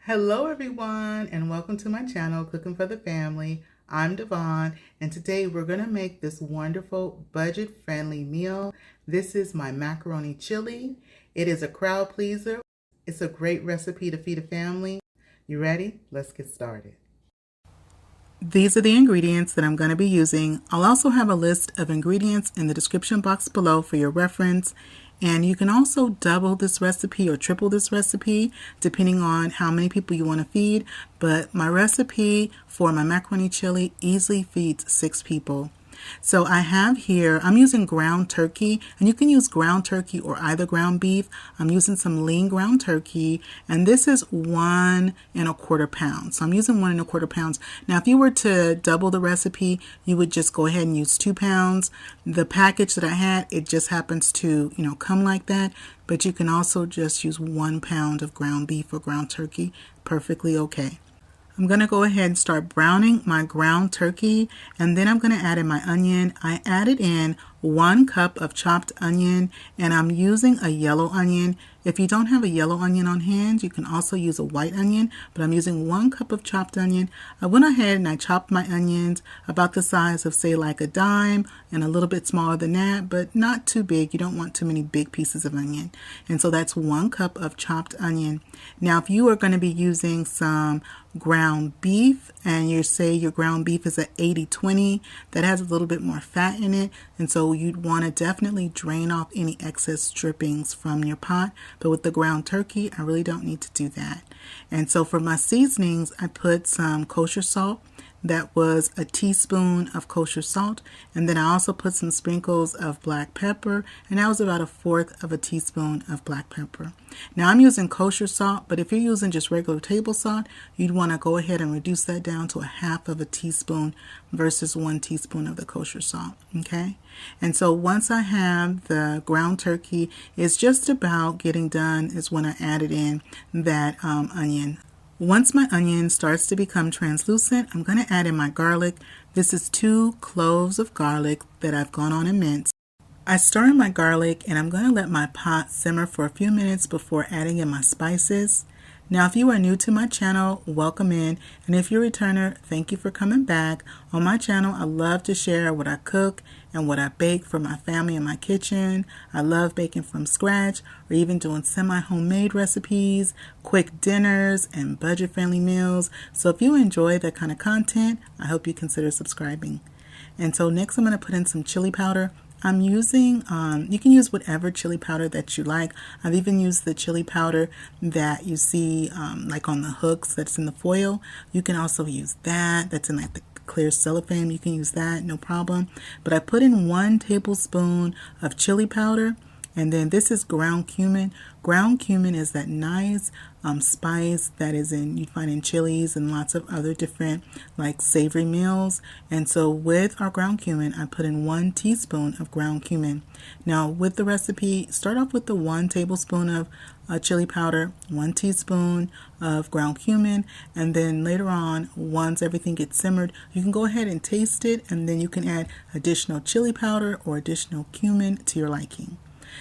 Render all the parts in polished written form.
Hello everyone and welcome to my channel Cooking for the Family. I'm Dyvonne and today we're going to make this wonderful budget friendly meal. This is my macaroni chili. It is a crowd pleaser. It's a great recipe to feed a family. You ready? Let's get started. These are the ingredients that I'm going to be using. I'll also have a list of ingredients in the description box below for your reference. And you can also double this recipe or triple this recipe depending on how many people you want to feed. But my recipe for my macaroni chili easily feeds 6 people. So I have here, I'm using ground turkey, and you can use ground turkey or either ground beef. I'm using some lean ground turkey, and this is 1 1/4 pounds. So I'm using 1 1/4 pounds. Now, if you were to double the recipe, you would just go ahead and use 2 pounds. The package that I had, it just happens to, come like that, but you can also just use 1 pound of ground beef or ground turkey. Perfectly okay. I'm going to go ahead and start browning my ground turkey, and then I'm going to add in my onion. I added in 1 cup of chopped onion, and I'm using a yellow onion. If you don't have a yellow onion on hand, you can also use a white onion, but I'm using 1 cup of chopped onion. I went ahead and I chopped my onions about the size of, say, like a dime, and a little bit smaller than that, but not too big. You don't want too many big pieces of onion. And so that's 1 cup of chopped onion. Now, if you are going to be using some ground beef, and you say your ground beef is at 80-20, that has a little bit more fat in it, and so you'd want to definitely drain off any excess drippings from your pot. But with the ground turkey, I really don't need to do that. And so for my seasonings, I put some kosher salt. That was a teaspoon of kosher salt, and then I also put some sprinkles of black pepper, and that was about 1/4 of a teaspoon of black pepper. Now I'm using kosher salt, but if you're using just regular table salt, you'd want to go ahead and reduce that down to 1/2 of a teaspoon versus 1 teaspoon of the kosher salt. Okay, and so once I have the ground turkey, it's just about getting done is when I added in that onion. Once my onion starts to become translucent, I'm going to add in my garlic. This is 2 cloves of garlic that I've gone on and minced. I stir in my garlic, and I'm going to let my pot simmer for a few minutes before adding in my spices. Now, if you are new to my channel, welcome in, and if you're a returner, thank you for coming back. On my channel, I love to share what I cook and what I bake for my family in my kitchen. I love baking from scratch or even doing semi-homemade recipes, quick dinners, and budget-friendly meals. So if you enjoy that kind of content, I hope you consider subscribing. And so next I'm going to put in some chili powder. I'm using, you can use whatever chili powder that you like. I've even used the chili powder that you see like on the hooks that's in the foil. You can also use that. That's in like the clear cellophane. You can use that, no problem. But I put in 1 tablespoon of chili powder. And then this is ground cumin. Ground cumin is that nice spice that is you'd find in chilies and lots of other different like savory meals. And so with our ground cumin, I put in 1 teaspoon of ground cumin. Now with the recipe, start off with the 1 tablespoon of chili powder, 1 teaspoon of ground cumin, and then later on, once everything gets simmered, you can go ahead and taste it, and then you can add additional chili powder or additional cumin to your liking.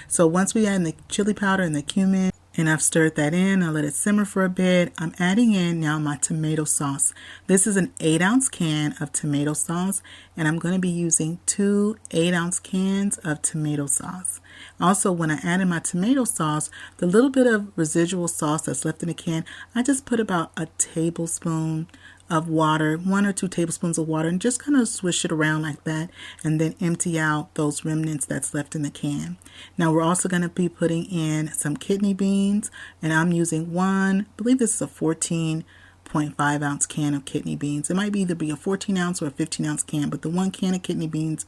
So once we add in the chili powder and the cumin, and I've stirred that in, I let it simmer for a bit, I'm adding in now my tomato sauce. This is an 8-ounce can of tomato sauce, and I'm going to be using 2 8-ounce cans of tomato sauce. Also, when I add in my tomato sauce, the little bit of residual sauce that's left in the can, I just put about a tablespoon of water, 1 or 2 tablespoons of water, and just kind of swish it around like that, and then empty out those remnants that's left in the can. Now we're also going to be putting in some kidney beans, and I'm using I believe this is a 14.5 ounce can of kidney beans. It might either be a 14 ounce or a 15 ounce can, but the 1 can of kidney beans.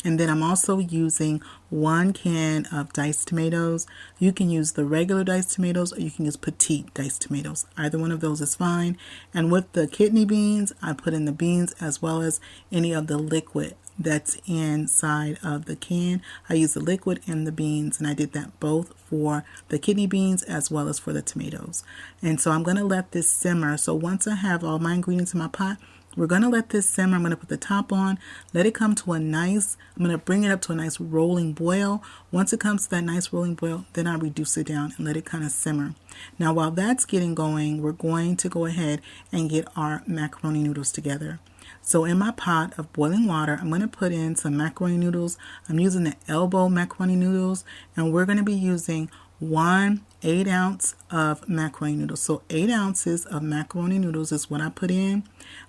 And then I'm also using 1 can of diced tomatoes. You can use the regular diced tomatoes or you can use petite diced tomatoes. Either one of those is fine. And with the kidney beans, I put in the beans as well as any of the liquid that's inside of the can. I use the liquid and the beans, and I did that both for the kidney beans as well as for the tomatoes. And so I'm going to let this simmer. So once I have all my ingredients in my pot, We're going to let this simmer. I'm going to put the top on, let it come to a nice, I'm going to bring it up to a nice rolling boil. Once it comes to that nice rolling boil, then I reduce it down and let it kind of simmer. Now while that's getting going, we're going to go ahead and get our macaroni noodles together. So in my pot of boiling water, I'm going to put in some macaroni noodles. I'm using the Elbow Macaroni noodles, and we're going to be using 1 8-ounce of macaroni noodles. So 8 ounces of macaroni noodles is what I put in.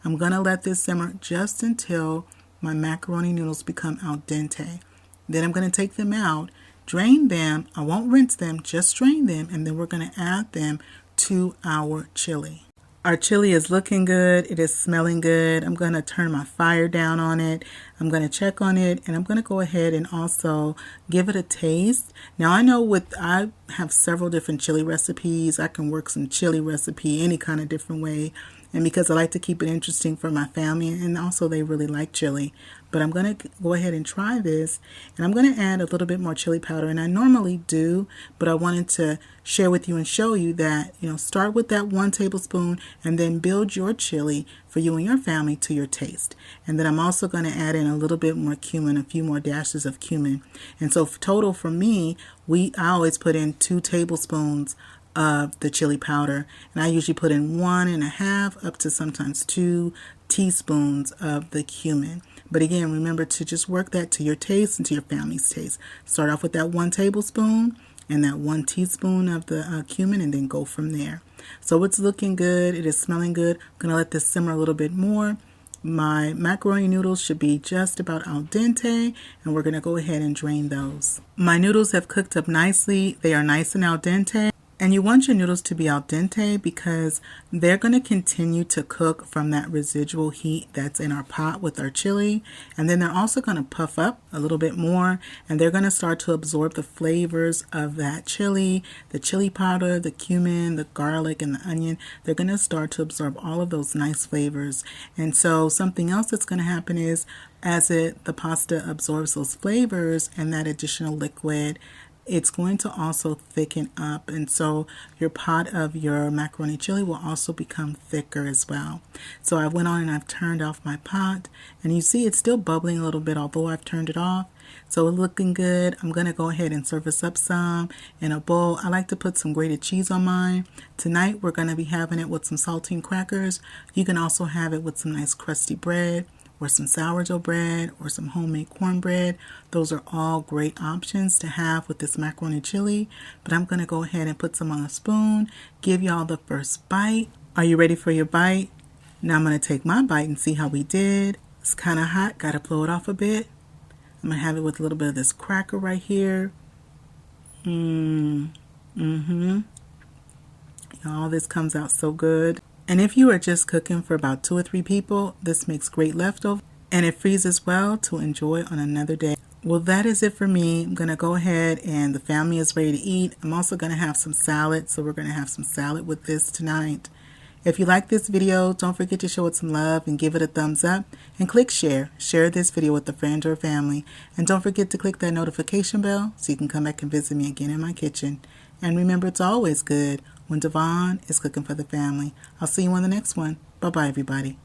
I'm going to let this simmer just until my macaroni noodles become al dente. Then I'm going to take them out, drain them. I won't rinse them, just drain them, and then we're going to add them to our chili. Our chili is looking good. It is smelling good. I'm going to turn my fire down on it. I'm going to check on it, and I'm going to go ahead and also give it a taste. Now I know I have several different chili recipes. I can work some chili recipe any kind of different way. And because I like to keep it interesting for my family, and also they really like chili. But I'm going to go ahead and try this, and I'm going to add a little bit more chili powder. And I normally do, but I wanted to share with you and show you that, start with that 1 tablespoon and then build your chili for you and your family to your taste. And then I'm also going to add in a little bit more cumin, a few more dashes of cumin. And so total for me, I always put in 2 tablespoons of the chili powder, and I usually put in 1.5 up to sometimes 2 teaspoons of the cumin. But again, remember to just work that to your taste and to your family's taste. Start off with that 1 tablespoon and that 1 teaspoon of the cumin, and then go from there. So it's looking good. It is smelling good. I'm going to let this simmer a little bit more. My macaroni noodles should be just about al dente, and we're going to go ahead and drain those. My noodles have cooked up nicely. They are nice and al dente. And you want your noodles to be al dente because they're going to continue to cook from that residual heat that's in our pot with our chili. And then they're also going to puff up a little bit more, and they're going to start to absorb the flavors of that chili, the chili powder, the cumin, the garlic, and the onion. They're going to start to absorb all of those nice flavors. And so something else that's going to happen is as the pasta absorbs those flavors and that additional liquid, it's going to also thicken up, and so your pot of your macaroni chili will also become thicker as well. So I went on and I've turned off my pot, and you see it's still bubbling a little bit although I've turned it off. So it's looking good. I'm going to go ahead and serve us up some in a bowl. I like to put some grated cheese on mine. Tonight we're going to be having it with some saltine crackers. You can also have it with some nice crusty bread, or some sourdough bread, or some homemade cornbread. Those are all great options to have with this macaroni chili. But I'm going to go ahead and put some on a spoon, give y'all the first bite. Are you ready for your bite? Now I'm going to take my bite and see how we did. It's kind of hot, got to blow it off a bit. I'm going to have it with a little bit of this cracker right here. Y'all, this comes out so good. And if you are just cooking for about 2 or 3 people, this makes great leftover, and it freezes well to enjoy on another day. Well, that is it for me. I'm going to go ahead, and the family is ready to eat. I'm also going to have some salad, so we're going to have some salad with this tonight. If you like this video, don't forget to show it some love and give it a thumbs up, and click share. Share this video with a friend or family, and don't forget to click that notification bell so you can come back and visit me again in my kitchen. And remember, it's always good when Dyvonne is cooking for the family. I'll see you on the next one. Bye-bye, everybody.